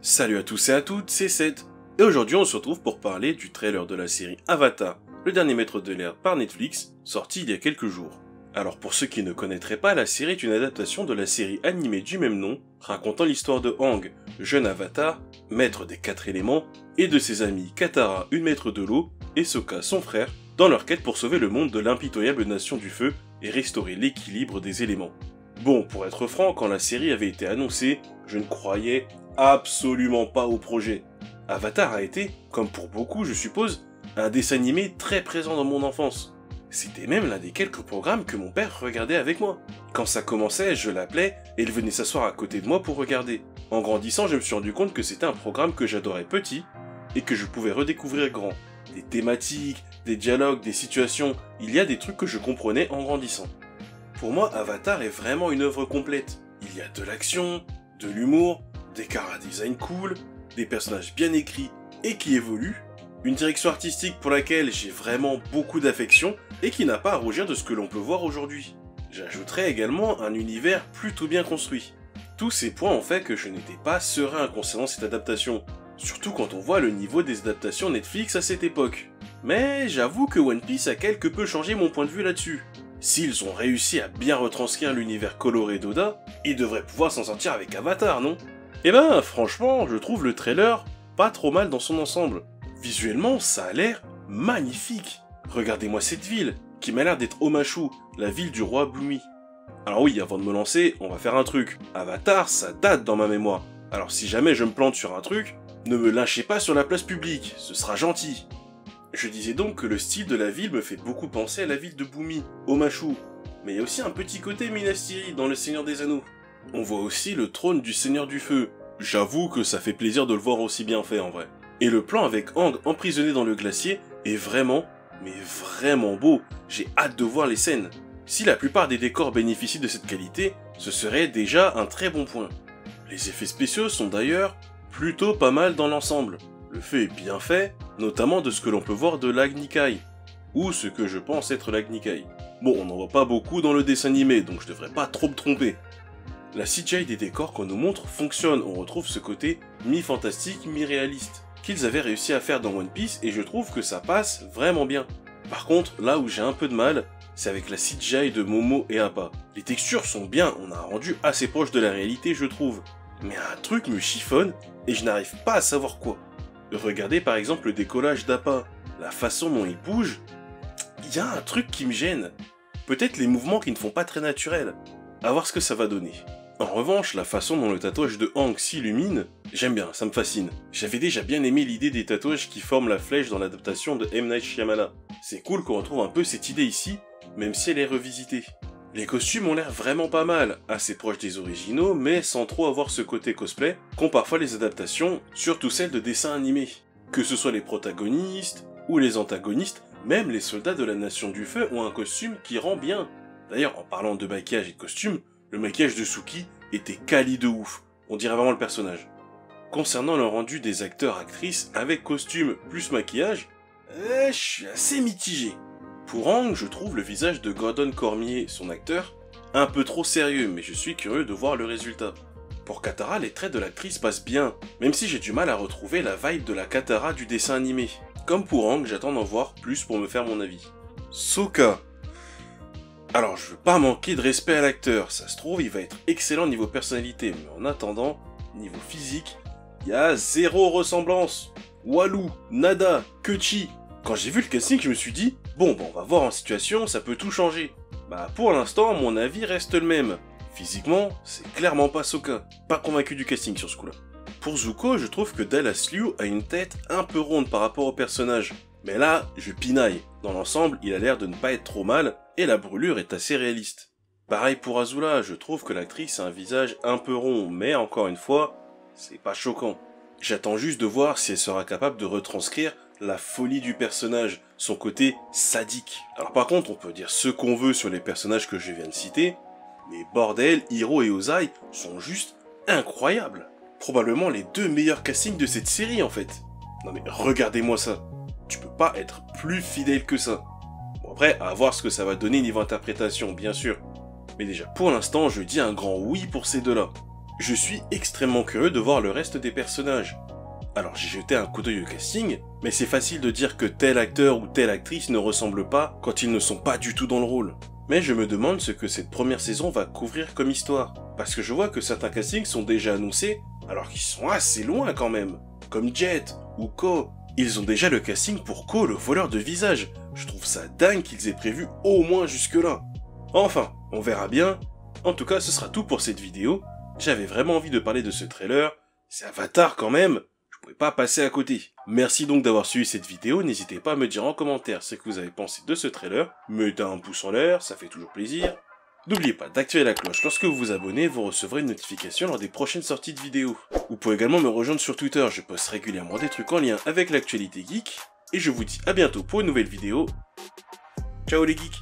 Salut à tous et à toutes, c'est Seth, et aujourd'hui on se retrouve pour parler du trailer de la série Avatar, le dernier maître de l'air par Netflix, sorti il y a quelques jours. Alors pour ceux qui ne connaîtraient pas, la série est une adaptation de la série animée du même nom, racontant l'histoire de Aang, jeune avatar, maître des 4 éléments, et de ses amis Katara, une maître de l'eau, et Sokka, son frère, dans leur quête pour sauver le monde de l'impitoyable nation du feu et restaurer l'équilibre des éléments. Bon, pour être franc, quand la série avait été annoncée, je ne croyais absolument pas au projet. Avatar a été, comme pour beaucoup je suppose, un dessin animé très présent dans mon enfance. C'était même l'un des quelques programmes que mon père regardait avec moi. Quand ça commençait, je l'appelais et il venait s'asseoir à côté de moi pour regarder. En grandissant, je me suis rendu compte que c'était un programme que j'adorais petit et que je pouvais redécouvrir grand. Des thématiques, des dialogues, des situations, il y a des trucs que je comprenais en grandissant. Pour moi, Avatar est vraiment une œuvre complète. Il y a de l'action, de l'humour, des chara-design cool, des personnages bien écrits et qui évoluent, une direction artistique pour laquelle j'ai vraiment beaucoup d'affection et qui n'a pas à rougir de ce que l'on peut voir aujourd'hui. J'ajouterais également un univers plutôt bien construit. Tous ces points ont fait que je n'étais pas serein concernant cette adaptation, surtout quand on voit le niveau des adaptations Netflix à cette époque. Mais j'avoue que One Piece a quelque peu changé mon point de vue là-dessus. S'ils ont réussi à bien retranscrire l'univers coloré d'Oda, ils devraient pouvoir s'en sortir avec Avatar, non ? Eh ben, franchement, je trouve le trailer pas trop mal dans son ensemble. Visuellement, ça a l'air magnifique. Regardez-moi cette ville, qui m'a l'air d'être Omashu, la ville du roi Blumi. Alors oui, avant de me lancer, on va faire un truc. Avatar, ça date dans ma mémoire. Alors si jamais je me plante sur un truc, ne me lâchez pas sur la place publique, ce sera gentil. Je disais donc que le style de la ville me fait beaucoup penser à la ville de Bumi, Omashu. Mais il y a aussi un petit côté Minas Tirith dans Le Seigneur des Anneaux. On voit aussi le trône du Seigneur du Feu. J'avoue que ça fait plaisir de le voir aussi bien fait en vrai. Et le plan avec Aang emprisonné dans le glacier est vraiment, mais vraiment beau. J'ai hâte de voir les scènes. Si la plupart des décors bénéficient de cette qualité, ce serait déjà un très bon point. Les effets spéciaux sont d'ailleurs plutôt pas mal dans l'ensemble. Le fait est bien fait, notamment de ce que l'on peut voir de l'Agni Kai, ou ce que je pense être l'Agni Kai. Bon, on n'en voit pas beaucoup dans le dessin animé, donc je devrais pas trop me tromper. La CGI des décors qu'on nous montre fonctionne, on retrouve ce côté mi-fantastique, mi-réaliste, qu'ils avaient réussi à faire dans One Piece, et je trouve que ça passe vraiment bien. Par contre, là où j'ai un peu de mal, c'est avec la CGI de Momo et Appa. Les textures sont bien, on a un rendu assez proche de la réalité je trouve, mais un truc me chiffonne, et je n'arrive pas à savoir quoi. Regardez par exemple le décollage d'Appa, la façon dont il bouge, il y a un truc qui me gêne. Peut-être les mouvements qui ne font pas très naturels. À voir ce que ça va donner. En revanche, la façon dont le tatouage de Aang s'illumine, j'aime bien, ça me fascine. J'avais déjà bien aimé l'idée des tatouages qui forment la flèche dans l'adaptation de M. Night Shyamalan. C'est cool qu'on retrouve un peu cette idée ici, même si elle est revisitée. Les costumes ont l'air vraiment pas mal, assez proches des originaux, mais sans trop avoir ce côté cosplay qu'ont parfois les adaptations, surtout celles de dessins animés. Que ce soit les protagonistes, ou les antagonistes, même les soldats de la Nation du Feu ont un costume qui rend bien. D'ailleurs, en parlant de maquillage et de costume, le maquillage de Suki était quali de ouf, on dirait vraiment le personnage. Concernant le rendu des acteurs-actrices avec costume plus maquillage, je suis assez mitigé. Pour Aang, je trouve le visage de Gordon Cormier, son acteur, un peu trop sérieux, mais je suis curieux de voir le résultat. Pour Katara, les traits de l'actrice passent bien, même si j'ai du mal à retrouver la vibe de la Katara du dessin animé. Comme pour Aang, j'attends d'en voir plus pour me faire mon avis. Sokka. Alors, je veux pas manquer de respect à l'acteur, ça se trouve, il va être excellent niveau personnalité, mais en attendant, niveau physique, il y a zéro ressemblance. Walou, nada, Kechi. Quand j'ai vu le casting, je me suis dit, bon, on va voir en situation, ça peut tout changer. Bah, pour l'instant, mon avis reste le même. Physiquement, c'est clairement pas Sokka. Pas convaincu du casting sur ce coup-là. Pour Zuko, je trouve que Dallas Liu a une tête un peu ronde par rapport au personnage. Mais là, je pinaille. Dans l'ensemble, il a l'air de ne pas être trop mal, et la brûlure est assez réaliste. Pareil pour Azula, je trouve que l'actrice a un visage un peu rond, mais encore une fois, c'est pas choquant. J'attends juste de voir si elle sera capable de retranscrire la folie du personnage, son côté sadique. Alors par contre, on peut dire ce qu'on veut sur les personnages que je viens de citer, mais bordel, Hiro et Ozai sont juste incroyables. Probablement les deux meilleurs castings de cette série en fait. Non mais regardez-moi ça. Tu peux pas être plus fidèle que ça. Bon après, à voir ce que ça va donner niveau interprétation, bien sûr. Mais déjà, pour l'instant, je dis un grand oui pour ces deux-là. Je suis extrêmement curieux de voir le reste des personnages. Alors j'ai jeté un coup d'œil au casting, mais c'est facile de dire que tel acteur ou telle actrice ne ressemble pas quand ils ne sont pas du tout dans le rôle. Mais je me demande ce que cette première saison va couvrir comme histoire. Parce que je vois que certains castings sont déjà annoncés, alors qu'ils sont assez loin quand même. Comme Jet ou Ko. Ils ont déjà le casting pour Ko, le voleur de visage. Je trouve ça dingue qu'ils aient prévu au moins jusque-là. Enfin, on verra bien. En tout cas, ce sera tout pour cette vidéo. J'avais vraiment envie de parler de ce trailer. C'est Avatar quand même. Je pouvais pas passer à côté. Merci donc d'avoir suivi cette vidéo. N'hésitez pas à me dire en commentaire ce que vous avez pensé de ce trailer. Mettez un pouce en l'air, ça fait toujours plaisir. N'oubliez pas d'activer la cloche lorsque vous vous abonnez, vous recevrez une notification lors des prochaines sorties de vidéos. Vous pouvez également me rejoindre sur Twitter, je poste régulièrement des trucs en lien avec l'actualité geek. Et je vous dis à bientôt pour une nouvelle vidéo. Ciao les geeks!